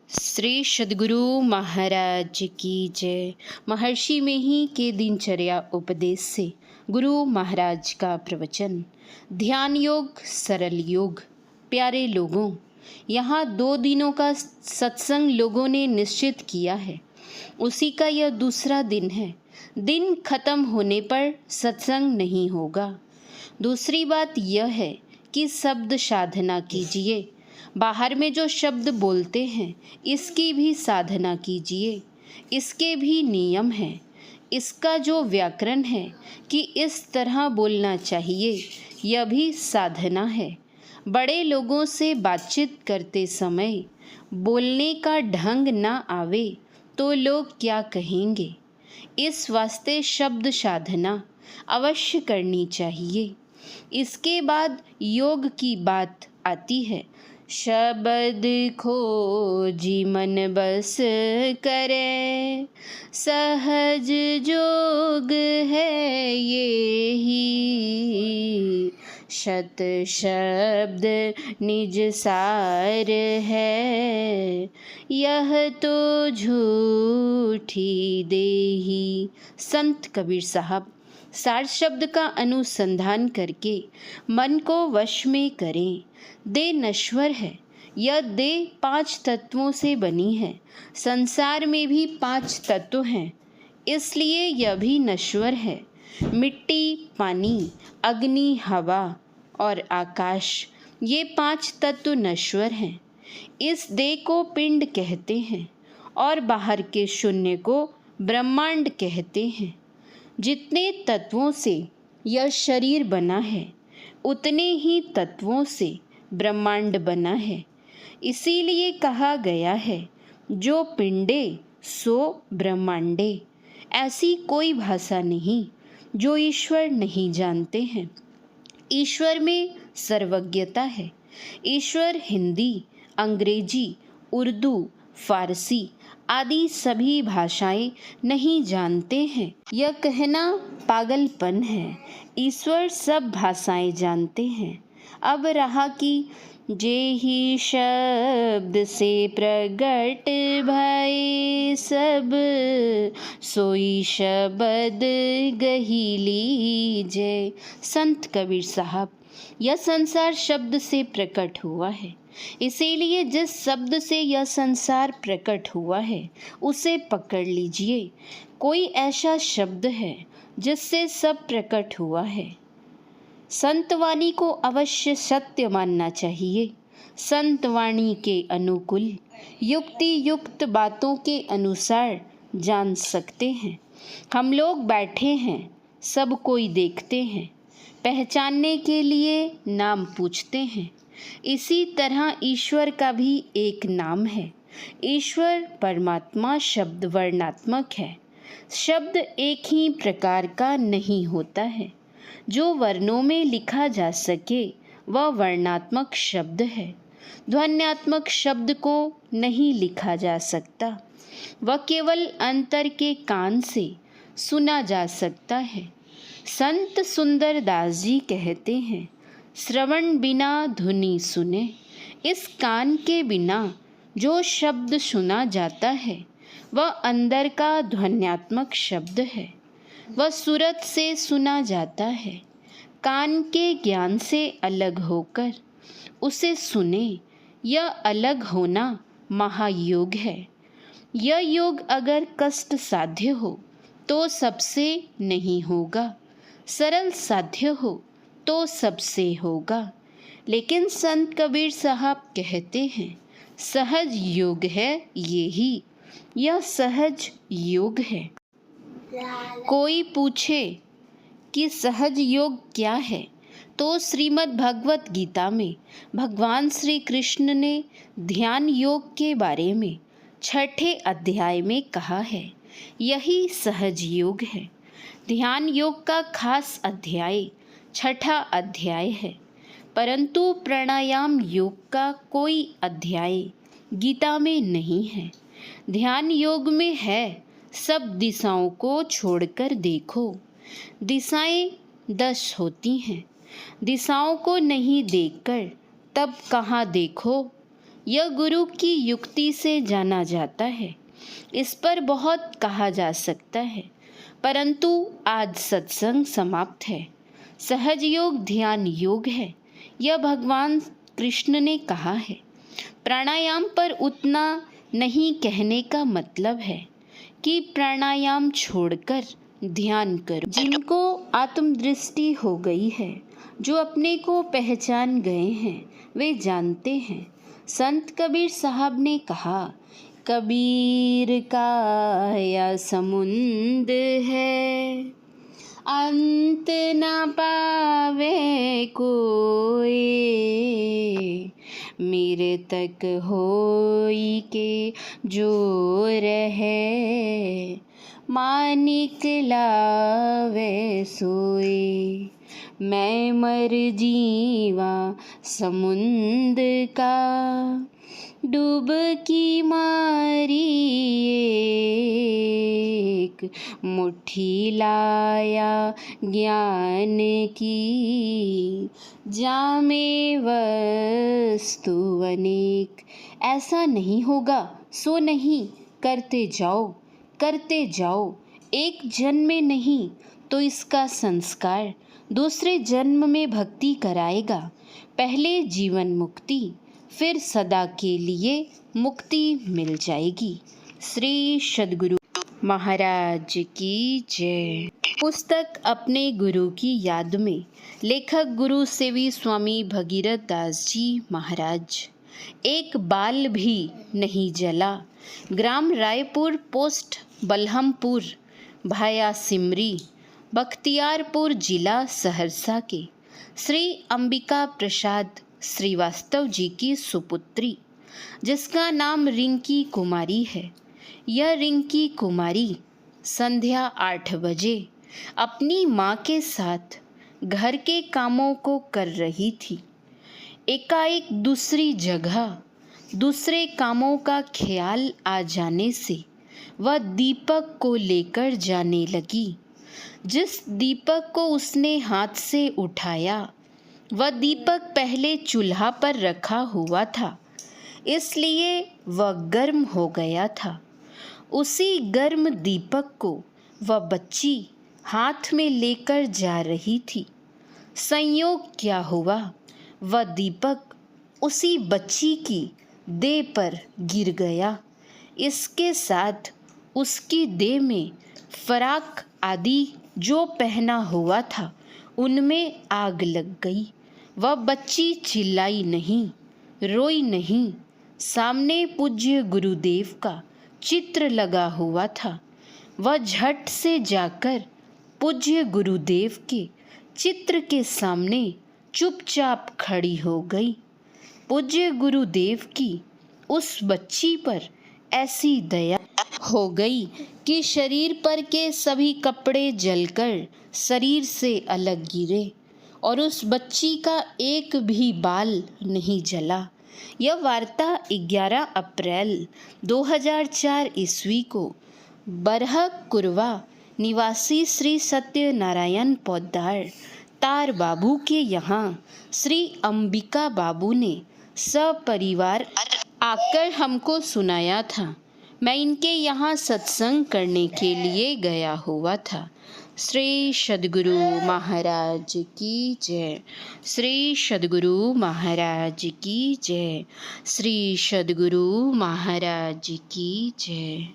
श्री सद्गुरु महाराज की जय। महर्षि में ही के दिनचर्या उपदेश से गुरु महाराज का प्रवचन। ध्यान योग सरल योग। प्यारे लोगों, यहाँ 2 दिनों का सत्संग लोगों ने निश्चित किया है। उसी का यह दूसरा दिन है। दिन खत्म होने पर सत्संग नहीं होगा। दूसरी बात यह है कि शब्द साधना कीजिए। बाहर में जो शब्द बोलते हैं इसकी भी साधना कीजिए। इसके भी नियम हैं। इसका जो व्याकरण है कि इस तरह बोलना चाहिए, यह भी साधना है। बड़े लोगों से बातचीत करते समय बोलने का ढंग ना आवे तो लोग क्या कहेंगे। इस वास्ते शब्द साधना अवश्य करनी चाहिए। इसके बाद योग की बात आती है। शब्द खोजी मन बस करे, सहज जोग है ये ही। शत शब्द निज सार है, यह तो झूठी देही। संत कबीर साहब सार शब्द का अनुसंधान करके मन को वश में करें। देह नश्वर है। यह देह 5 तत्वों से बनी है। संसार में भी 5 तत्व हैं, इसलिए यह भी नश्वर है। मिट्टी, पानी, अग्नि, हवा और आकाश, ये 5 तत्व नश्वर हैं। इस देह को पिंड कहते हैं और बाहर के शून्य को ब्रह्मांड कहते हैं। जितने तत्वों से यह शरीर बना है, उतने ही तत्वों से ब्रह्मांड बना है। इसीलिए कहा गया है, जो पिंडे सो ब्रह्मांडे। ऐसी कोई भाषा नहीं जो ईश्वर नहीं जानते हैं। ईश्वर में सर्वज्ञता है। ईश्वर हिंदी, अंग्रेजी, उर्दू, फारसी आदि सभी भाषाएं नहीं जानते हैं। यह कहना पागलपन है। ईश्वर सब भाषाएं जानते हैं। अब रहा कि जे ही शब्द से प्रगट भय सब, सोई शब्द गही लीजे। संत कबीर साहब, यह संसार शब्द से प्रकट हुआ है। इसीलिए जिस शब्द से यह संसार प्रकट हुआ है उसे पकड़ लीजिए। कोई ऐसा शब्द है जिससे सब प्रकट हुआ है। संतवाणी को अवश्य सत्य मानना चाहिए। संतवाणी के अनुकूल युक्ति युक्त बातों के अनुसार जान सकते हैं। हम लोग बैठे हैं, सब कोई देखते हैं, पहचानने के लिए नाम पूछते हैं। इसी तरह ईश्वर का भी एक नाम है। ईश्वर परमात्मा शब्द वर्णात्मक है। शब्द एक ही प्रकार का नहीं होता है। जो वर्णों में लिखा जा सके वह वर्णात्मक शब्द है। ध्वन्यात्मक शब्द को नहीं लिखा जा सकता। वह केवल अंतर के कान से सुना जा सकता है। संत सुंदर दास जी कहते हैं, श्रवण बिना धुनि सुने। इस कान के बिना जो शब्द सुना जाता है वह अंदर का ध्वन्यात्मक शब्द है। वह सूरत से सुना जाता है। कान के ज्ञान से अलग होकर उसे सुने, यह अलग होना महायोग है। यह योग अगर कष्ट साध्य हो तो सबसे नहीं होगा, सरल साध्य हो तो सबसे होगा। लेकिन संत कबीर साहब कहते हैं, सहज योग है ये ही। यह सहज योग है। कोई पूछे कि सहज योग क्या है तो श्रीमद् भगवत गीता में भगवान श्री कृष्ण ने ध्यान योग के बारे में 6ठे अध्याय में कहा है, यही सहज योग है। ध्यान योग का खास अध्याय 6ठा अध्याय है, परंतु प्राणायाम योग का कोई अध्याय गीता में नहीं है। ध्यान योग में है, सब दिशाओं को छोड़कर देखो। दिशाएं 10 होती हैं। दिशाओं को नहीं देखकर तब कहाँ देखो। यह गुरु की युक्ति से जाना जाता है। इस पर बहुत कहा जा सकता है, परंतु आज सत्संग समाप्त है। सहज योग ध्यान योग है, यह भगवान कृष्ण ने कहा है। प्राणायाम पर उतना नहीं कहने का मतलब है कि प्राणायाम छोड़कर ध्यान करो। जिनको आत्मदृष्टि हो गई है, जो अपने को पहचान गए हैं, वे जानते हैं। संत कबीर साहब ने कहा, कबीर का यह समुंद है, अंत न पावे कोई, मेरे तक होई के जो रहे, मानिक लावे सोई। मैं मर जीवा समुंद का, डुबकी मारी एक, मुट्ठी लाया ज्ञान की, जामे वस्तु अनेक। ऐसा नहीं होगा सो नहीं, करते जाओ। एक जन्म में नहीं तो इसका संस्कार दूसरे जन्म में भक्ति कराएगा। पहले जीवन मुक्ति, फिर सदा के लिए मुक्ति मिल जाएगी। श्री सद्गुरु महाराज की जय। पुस्तक अपने गुरु की याद में, लेखक गुरु सेवी स्वामी भगीरथ दास जी महाराज। एक बाल भी नहीं जला। ग्राम रायपुर, पोस्ट बलहमपुर, भाया सिमरी, बख्तियारपुर जिला सहरसा के श्री अंबिका प्रसाद श्रीवास्तव जी की सुपुत्री, जिसका नाम रिंकी कुमारी है। यह रिंकी कुमारी संध्या 8 बजे अपनी माँ के साथ घर के कामों को कर रही थी। एकाएक दूसरी जगह दूसरे कामों का ख्याल आ जाने से वह दीपक को लेकर जाने लगी। जिस दीपक को उसने हाथ से उठाया, वह दीपक पहले चूल्हा पर रखा हुआ था, इसलिए वह गर्म हो गया था। उसी गर्म दीपक को वह बच्ची हाथ में लेकर जा रही थी। संयोग क्या हुआ, वह दीपक उसी बच्ची की देह पर गिर गया। इसके साथ उसकी देह में फराक आदि जो पहना हुआ था, उनमें आग लग गई। वह बच्ची चिल्लाई नहीं, रोई नहीं। सामने पूज्य गुरुदेव का चित्र लगा हुआ था। वह झट से जाकर पूज्य गुरुदेव के चित्र के सामने चुपचाप खड़ी हो गई। पूज्य गुरुदेव की उस बच्ची पर ऐसी दया हो गई कि शरीर पर के सभी कपड़े जलकर शरीर से अलग गिरे और उस बच्ची का एक भी बाल नहीं जला। यह वार्ता 11 अप्रैल 2004 ईस्वी को बरहक कुरवा निवासी श्री सत्यनारायण पोद्दार तार बाबू के यहाँ श्री अंबिका बाबू ने सपरिवार आकर हमको सुनाया था। मैं इनके यहाँ सत्संग करने के लिए गया हुआ था। श्री सद्गुरु महाराज की जय। श्री सद्गुरु महाराज की जय। श्री सद्गुरु महाराज की जय।